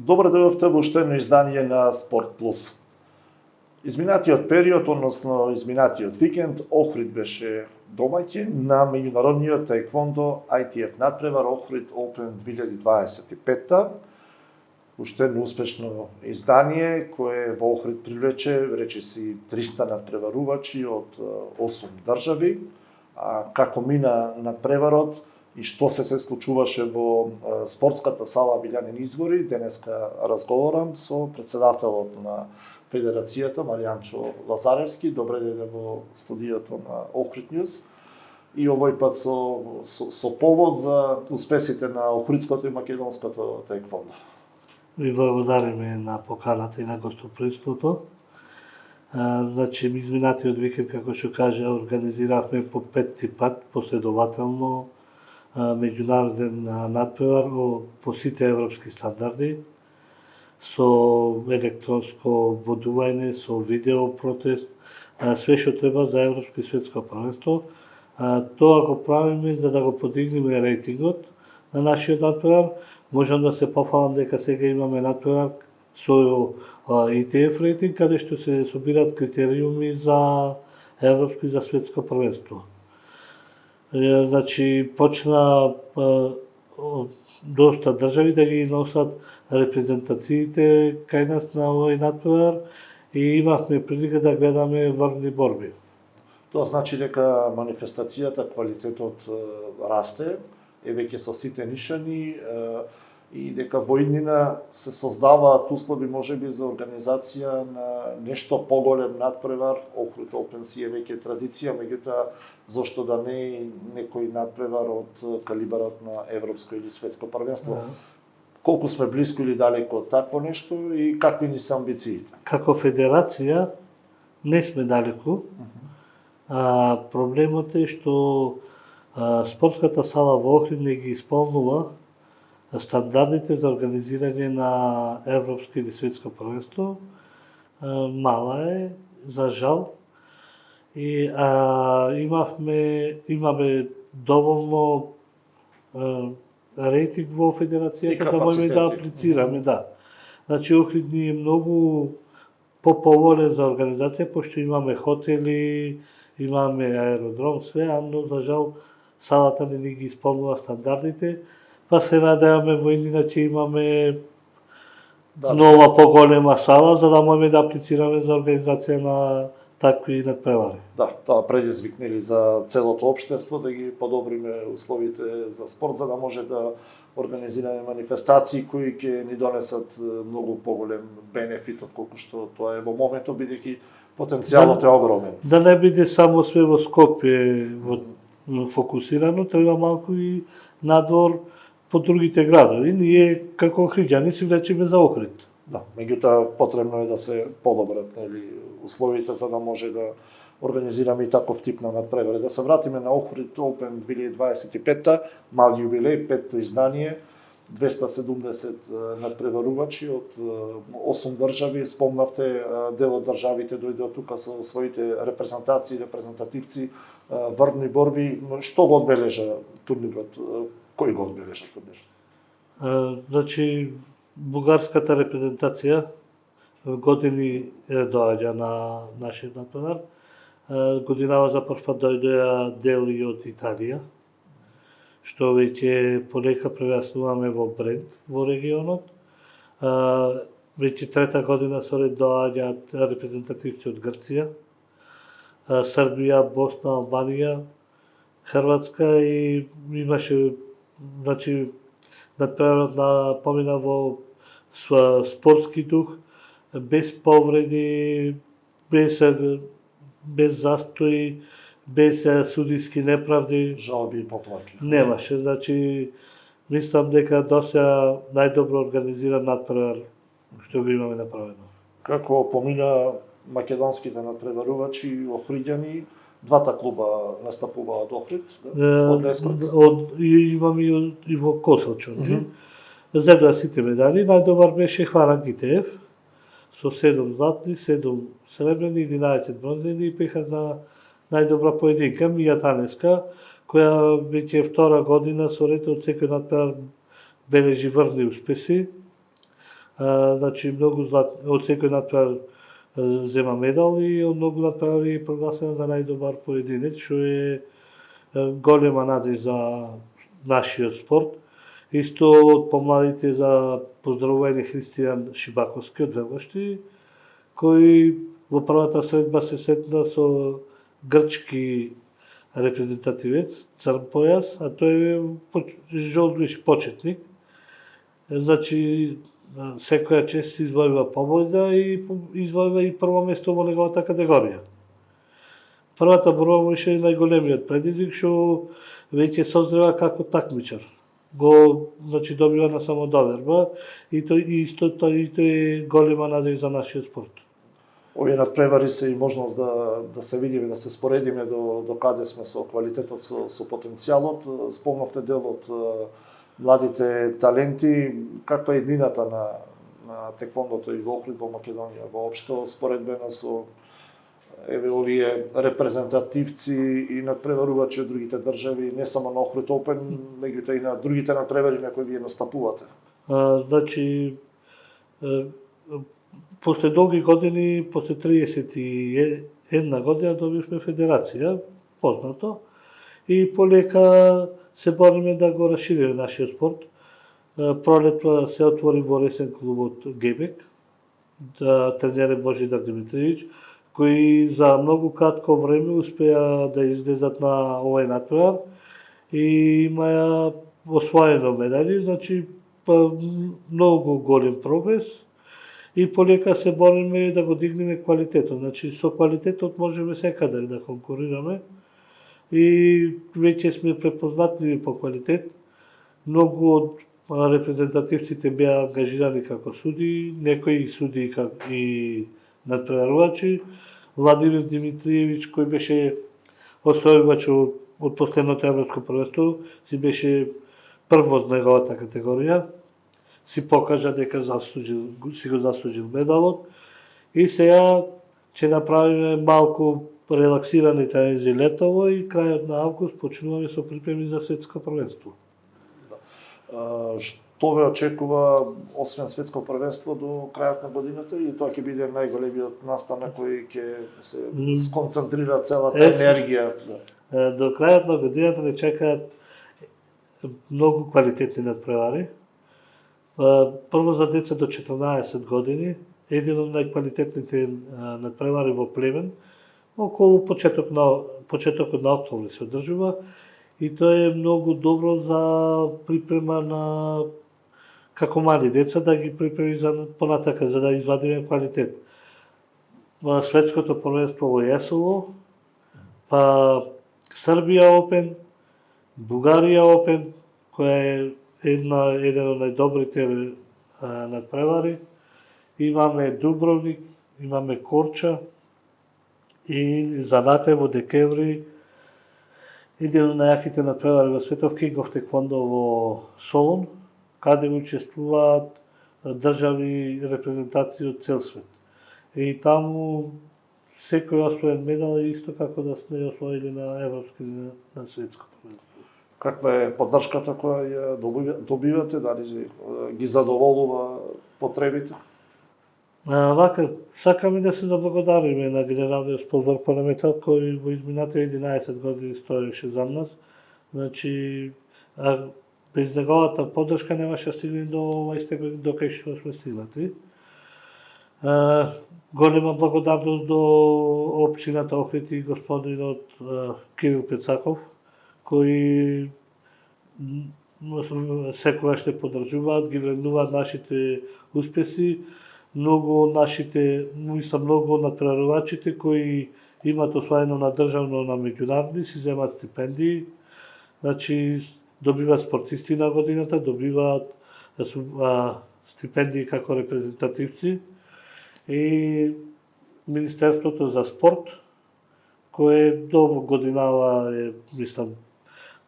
Добро дојдовте во уште едно издание на Спорт Плюс. Изминатиот период, односно изминатиот викенд, Охрид беше домаќин на меѓународниот таеквондо ITF надпревар Охрид Open 2025. Уште едно успешно издание кое во Охрид привлече речиси 300 надпреварувачи од 8 држави. Како мина надпреварот и што се случуваше во спортската сала Вилјанин Извори, денеска разговарам со председателот на Федерацијата Маријанчо Лазаревски. Добре дојде во студиото на Охрид Ньюс. И овој пат со повод за успесите на охридското и македонското таеквондо. Ви благодариме на поканата и на гостопримството. Значи, изминатиот викенд, како што кажа, организиравме по 5 пат последователно меѓународен надпревар по сите европски стандарди, со електронско водување, со видео протест, све што треба за европско и светско првенство. Тоа го правиме за да го подигнеме рейтингот на нашиот надпревар. Можам да се пофалам дека сега имаме надпревар со ITF рейтинг, каде што се собираат критериуми за европско и за светско првенство. Значи, почна доста држави да ги носат репрезентациите кај нас на овој надпревар и имавме прилика да гледаме врвни борби. Тоа значи дека манифестацијата, квалитетот расте, е веќе со сите нишани и дека во иднина се создаваат услови можеби за организација на нешто поголем надпревар. Охрид Open си е веќе традиција, меѓутоа зошто да не некој надпревар од калибарот на европско или светско првенство. Колку сме блиску или далеко од такво нешто и какви ни се амбициите? Како федерација не сме далеку. Проблемот е што спортската сала во Охрид не ги исполнува стандардите за организирање на европско или светско првенство. Мала е, за жал. И имаме доволно рейтинг во федерацијата да можеме да аплицираме, да. Значи Охрид ни е многу поповолен за организација, пошто имаме хотели, имаме аеродром, све, но за жал салата не ги исполнува стандардите. Па се надеваме во иднина ќе имаме нова поголема сала за да можеме да аплицираме за организација на такви надпревари. Да, тоа предизвик нели за целото општество да ги подобриме условите за спорт за да може да организираме манифестации кои ќе ни донесат многу поголем бенефит од колку што тоа е во моментот, бидејќи потенцијалот е огромен. Да не биде само све во Скопје фокусирано, треба малку и надвор по другите градови. Ние како охриѓани си влечеме за Охрид. Да, меѓутоа потребно е да се подобрат нели условите за да може да организираме и таков тип на надпревари. Да се вратиме на Охрид Open 2025, мал јубилеј, 5-то издание, 270 надпреварувачи од 8 држави. Спомнавте, дел од државите дојде тука со своите репрезентации, репрезентативци, врвни борби. Што го одбележа турнирот? Кој го одбележа турнирот? Значи, бугарската репрезентација години доаѓа на нашиот надпревар. Годинава за прв пат дојдоа дел и од Италија, што веќе полека превеснуваме во бренд во регионот. Веќе трета година со ред доаѓаат репрезентативци од Грција, Србија, Босна, Албанија, Хрватска и имаше, значи, надпреварот помина во спортски дух, без повреди, без застои, без судиски неправди. Жалби и поплаки. Немаше, значи, мислам дека досега најдобро организиран надпревар што го имаме направено. Како помина македонските надпреварувачи охриѓани, двата клуба настапуваат од Охрид, од Лесковец. Имаме и во Косилчо. Зедоа сите медали, најдобар беше Хваран Гитеев, со 7 златни, 7 сребрени, 11 бронзени и пеха за најдобра поединка Мија Танеска, која веќе втора година со ред од секој надпревар бележи врвни успеси. Значи многу од секој натпревар зема медал и од многу натпревари е прогласена за најдобар поединец, што е голема надеж за нашиот спорт. Исто од помладите за поздравување Христијан Шибаковски од Велгошти, кој во првата средба се сетна со грчки репрезентативец, црн појас, а тој е жолдвиш почетник. Значи, секоја чест извојува победа и извојува и прво место во неговата категорија. Првата борба му беше најголемиот предизвик, што веќе созрева како такмичар. Значи, добива на самодоверба и тој е голема надеж за нашиот спорт. Овие надпревари се и можност да се видиме, да се споредиме до каде сме со квалитетот, со потенцијалот. Спомнавте дел од младите таленти, каква е иднината на теквондото и во Охрид, во Македонија, воопшто споредбено со овие репрезентативци и надпреварувачи од другите држави, не само на Охрид Опен, меѓутоа и на другите надпревари на кои вие настапувате. Значи, после долги години, после 31 година добивме федерација, познато, и полека се бориме да го расшириме нашиот спорт. Пролетва се отвори во ресен клубот Гебек, тренер е Божидар Димитриевич, кои за многу кратко време успеа да излезат на овој натпревар и имаја освоено медали, значи многу голем прогрес и полека се бориме да го дигнеме квалитетот. Значи со квалитетот можеме секаде да конкурираме и веќе сме препознатливи по квалитет. Многу од репрезентативците беа ангажирани како суди, некои суди и надпреварувачи. Владимир Димитриевич, кој беше освојувач од последното европско првенство, си беше прво од неговата категорија, си покажа дека си го заслужил медалот и сега ќе направиме малку релаксирани тренинзи летово и крајот на август почнуваме со припреми за светско првенство. Што ве очекува освен светско првенство до крајот на годината и тоа ќе биде најголемиот настан на кој ќе се сконцентрира целата енергија? До крајот на годината не чекаат многу квалитетни надпревари. Прво за деца до 14 години, еден од најквалитетните надпревари во Племен, околу почетокот на октомври се одржува и тоа е многу добро за припрема на како мали деца да ги припреми за понатака за да извадиме квалитет. Светското првенство во Јесово, па Србија Опен, Бугарија Опен, која е еден од најдобрите надпревари. Имаме Дубровник, имаме Корча и за накрај во декември еден од најаките надпревари во светот King of Taekwondo во Солун, каде учествуваат држави репрезентации од цел свет. И таму секој освоен медал е исто како да сме освоили на европски или на светско првенство. Каква е поддршката која ја добивате, дали ги задоволува потребите? Вака, сакаме да се заблагодариме на генералниот спонзор Панаметал кој во изминатите 11 години стоеше за нас. Значи, без неговата поддршка немаше стигнали до овој степен до кај што сме стигнати. Голема благодарност до општината Охрид и господинот Кирил Пецаков, кои секогаш ще поддржуваат, ги вреднуваат нашите успеси, многу од надпреварувачите кои имаат освоено на државно на меѓународни си земат стипендии, значи добиваат спортисти на годината, добиваат стипендии како репрезентативци и Министерството за спорт, кое до годинава е, мислам,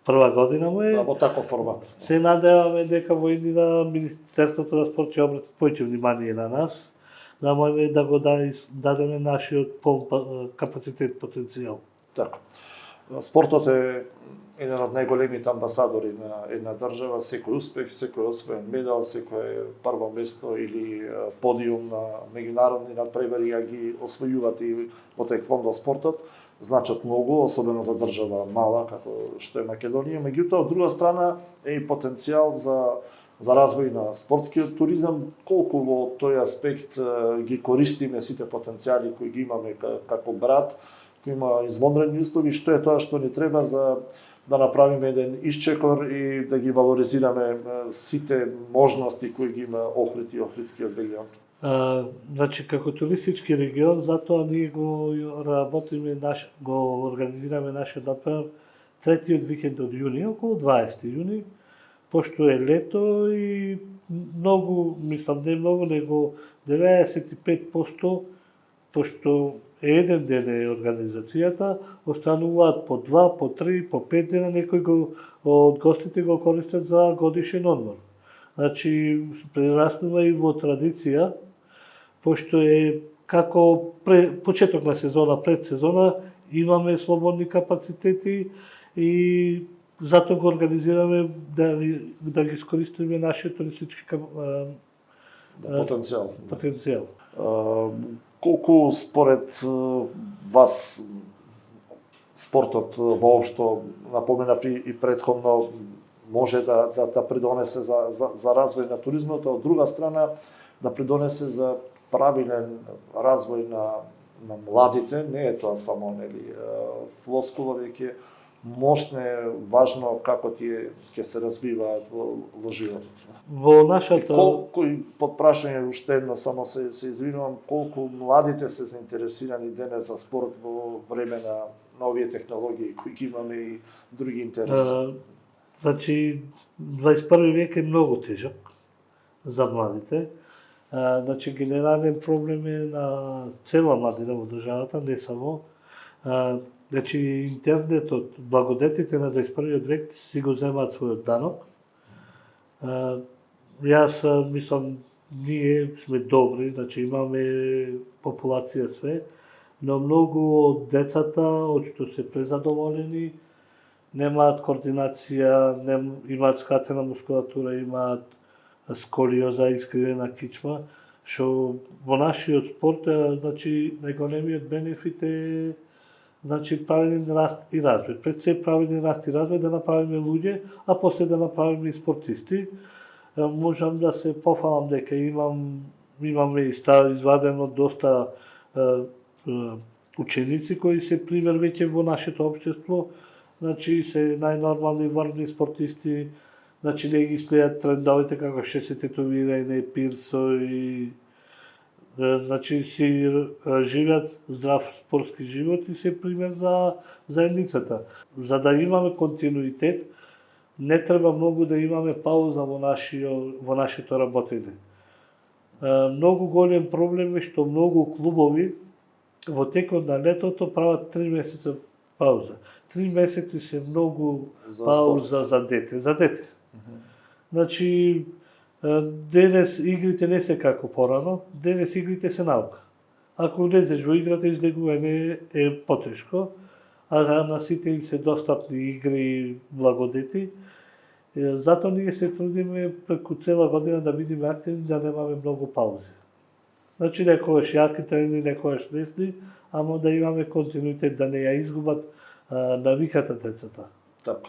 прва година му е. Во таков формат. Се надеваме дека во иднина Министерството за спорт ќе обрати повеќе внимание на нас, да можеме да го дадеме нашиот капацитет, потенцијал. Така. Спортот е еден од најголемите амбасадори на една држава. Секој успех, секој освоен медал, секој прво место или подиум на меѓународни надпревари ги освојуваат и во таеквондо спортот, значат многу, особено за држава мала како што е Македонија. Меѓутоа, од друга страна е и потенцијал за развој на спортскиот туризам. Колку во тој аспект ги користиме сите потенцијали кои ги имаме како град, кој има извонредни услови, што е тоа што ни треба за да направиме еден исчекор и да ги валоризираме сите можности кои ги има Охрид и Охридскиот регион. Значи, како туристички регион, затоа ние го работиме, го организираме нашиот надпревар третиот викенд од јуни, околу 20 јуни, пошто е лето и многу, мислам не многу, него 95%, пошто еден ден е организацијата, остануваат по 2, по 3, по 5 дена, некои од гостите го користат за годишен одмор. Значи, прераснува и во традиција, пошто е како почеток на сезона, пред сезона, имаме слободни капацитети и затоа го организираме да ги искористиме нашиот туристички потенцијал. Колку според вас спортот воопшто, напоменав и претходно, може да придонесе за развој на туризмот, од друга страна да придонесе за правилен развој на младите? Не е тоа само флоскула, веќе мощно е важно како тие ќе се развиваат во животот. Во нашата... Колку, под прашање уште едно, само се извинувам, колку младите се заинтересирани денес за спорт во време на овие технологии кои ги имаме и други интереси? Значи, 21 век е многу тежок за младите. Значи, генерален проблем е на цела младина во државата, не само. Значи, интернетот, благодетите на 21 век си го земаат својот данок. Јас мислам, ние сме добри, значи имаме популација све, но многу од децата, очто се презадоволени, немаат координација, имаат скратена мускулатура, имаат сколиоза, искривена кичма, што во нашиот спорт, значи, најголемиот бенефит е правилен раст и развој. Пред се правилен раст и развој да направиме луѓе, а после да направиме и спортисти. Можам да се пофалам дека имаме извадено доста ученици кои се пример веќе во нашето општество, значи се најнормални врвни спортисти, значи не ги следат трендовите како што се тетовирање, пирсо и значи си живеат здрав спортски живот и се пример за заедницата. За да имаме континуитет, не треба многу да имаме пауза во нашето работење. Многу голем проблем е што многу клубови во текот на летото прават 3 месеца пауза. 3 месеци се многу пауза за дете. Значи, денес игрите не се како порано, денес игрите се наука. Ако влезеш во играта, излегување е потешко, а на сите им се достапни игри и благодети. Затоа ние се трудиме преку цела година да бидеме активни, да немаме многу паузи. Значи, некогаш јаки трени, некогаш лесни, ама да имаме континуитет, да не ја изгубат навиката децата. Така.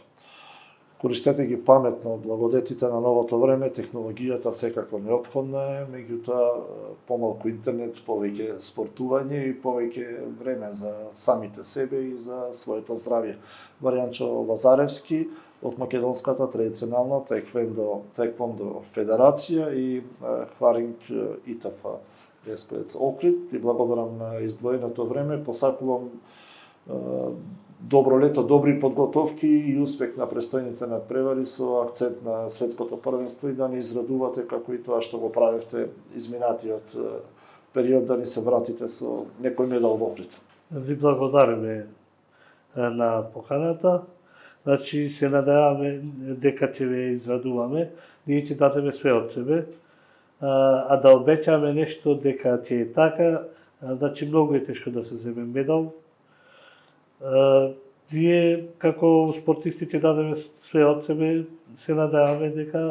Користете ги паметно благодетите на новото време, технологијата секако неопходна е, меѓутоа помалку интернет, повеќе спортување и повеќе време за самите себе и за своето здравје. Варијанчо Лазаревски од Македонската традиционална таеквондо федерација и Хваринг ИТФ Лесковец Охрид. Ти благодарам на издвоеното време, посакувам добро лето, добри подготовки и успех на престојните надпревари со акцент на светското првенство и да ни израдувате како и тоа што го правевте изминатиот период, да ни се вратите со некој медал во Охрид. Ви благодариме на поканата. Значи се надеваме дека ќе ве израдуваме, ние ќе дадеме све од себе, а да обеќаме нешто дека ќе е така, значи многу е тешко да се земе медал. Ние, како спортисти, ќе дадеме све од себе, се надеваме дека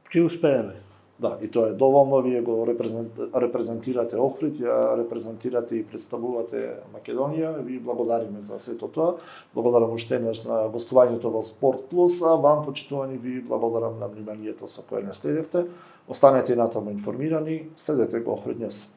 ќе успееме. Да, и тоа е доволно, вие го репрезентирате Охрид, ја репрезентирате и представувате Македонија, ви благодариме за сето тоа. Благодарам уште еднаш на гостувањето во Спорт Плюс, а вам, почитувани, ви благодарам на вниманието со кое не следевте. Останете натаму информирани, следете го Охрид Ньюс.